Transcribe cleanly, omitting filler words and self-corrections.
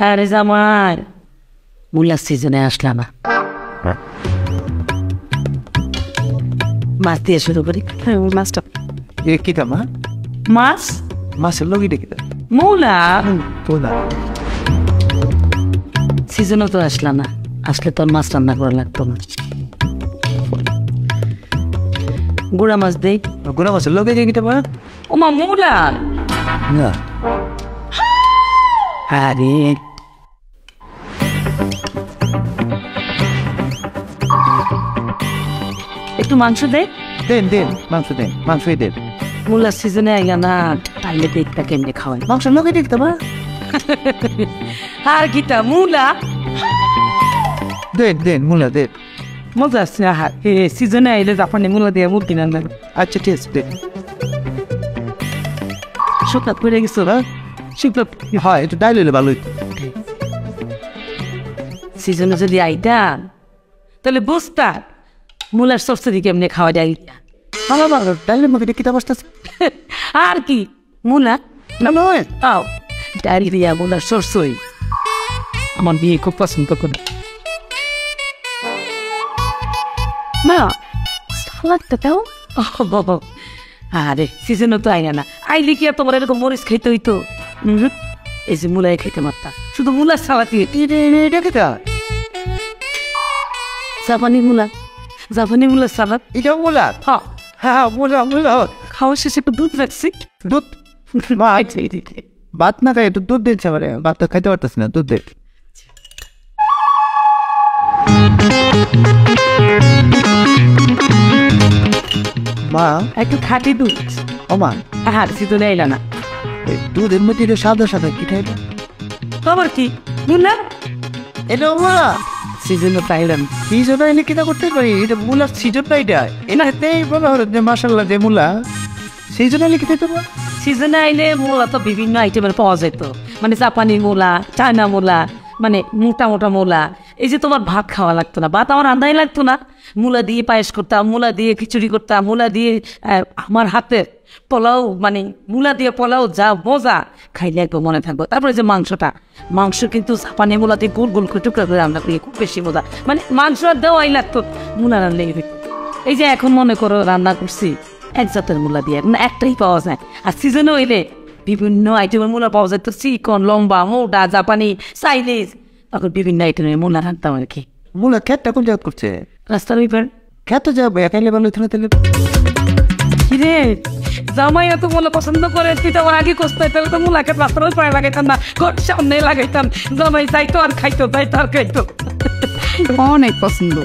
আরে জামাই মূলা সিজনে আসলাম না, মাছ দিয়ে শুরু করি। মাছটা কিটা মা? মাছ মাছের লগিটা কিটা? মূলা তোলা সিজনও তো আসলাম না, আসলে তোর মাছ রান্না করা লাগতো না। গুড়া মাছ দেই। গুনা মাছের লগে কিটা মা? ওমা মূলা না আরে একটু মাংস দে। দেন দেন মাংস দেন, মাংসই দেন। মূলা সিজনে আইয়া না, তাইলে দেখটা কেমনে খাওয়াই। মাংসের লগে দেখতে মা? আর কিটা মূলা দেন দেন মূলা দেন। মজা আসছে। সিজনে আইলে জাপানি মূলা দিয়ে মুরগি রান্না। আচ্ছা ঠিক আছে দেন। শুকনা পড়ে গেছো না? শুকনা হয় একটু ডাইল হইলে ভালো হইতো। সিজনে যদি আইতাম তাহলে বুঝতা মূলার সরসরি কেমনে খাওয়া যায়। ভালো ভালো ডাইলের মধ্যে কিতা বসতেছে? আর কি মূলা না নয় তাও ডাইল দিয়া মূলার সরসই আমার বিয়ে খুব পছন্দ করে। মা সালাদটা দাও। আরে সিজনও তো আইনা না, আইলে কি আর তোমার এরকম মরিচ খাইতে হইতো? এই যে মূলাই খাইতে পারতাম, শুধু মূলার সালাতি। এটা কিতা? জাপানি মূলা, জাপানি মূলার সালাদ। এটা মূলা? হ্যাঁ হ্যাঁ মূলা মূলা। খাওয়ার শেষে একটু দুধ রাখছি। দুধ? মা ভাত না খাই একটু দুধ দিচ্ছে আমার, ভাত তো খাইতে পারতেছি না, দুধ দে। মা একটু খাঁটি দুধ। ও মা আর সিজনে আইলা না, এই দুধের মধ্যে এটা সাদা সাদা কি খাইবে? খবর কি মূলা এটা মূলা সিজনে পাইলাম। এই জন্য এনে কিনা করতে পারি, এটা মূলার সিজন না, এটা এনাতেই বলা হলো যে মাসাল্লাহ যে মূলা সেই জন্য এনে খেতে পারবো। সিজনে আইলে মূলা তো বিভিন্ন আইটেমের পাওয়া যেত, মানে জাপানি মূলা, চায়না মূলা, মানে মোটা মোটা মূলা। এই যে তোমার ভাত খাওয়া লাগতো না, ভাত আমার রান্নাই লাগতো না, মূলা দিয়ে পায়েস করতাম, মূলা দিয়ে খিচুড়ি করতাম, মূলা দিয়ে আমার হাতের পোলাও, মানে মূলা দিয়ে পোলাও যা মজা, খাইলে একবার মনে থাকবো। তারপরে যে মাংসটা, মাংস কিন্তু জাপানি মূলা দিয়ে গোল গোল করে টুকরা করে রান্না করি, খুব বেশি মজা, মানে মাংস আর দেওয়াই লাগতো, মূলা রান্না লেগে। এই যে এখন মনে করো রান্না করছি এক জাতের মূলা দিয়ে, মানে একটাই পাওয়া যায়। আর সিজনে হইলে বিভিন্ন আইটেমের মূলা পাওয়া যায়, তো চিকন, লম্বা, মোটা, জাপানি, চাইনিজ, তখন বিভিন্ন আইটেমের মূলা রাখতাম আর কি। মূলা খেতটা কোন জায়গা করছে? রাস্তার ওই পার। খেতে যাবো একাইলে ভালো হইতো না তাহলে? কিরে জামাই এত মূলা পছন্দ করে, তুই তো আমার আগে কষতে, তাহলে তো মূলা খেত রাস্তার ওই পায়ে লাগাইতাম না, ঘর সামনে লাগাইতাম, জামাই যাইতো আর খাইতো, যাইতো আর খাইতো। অনেক পছন্দ।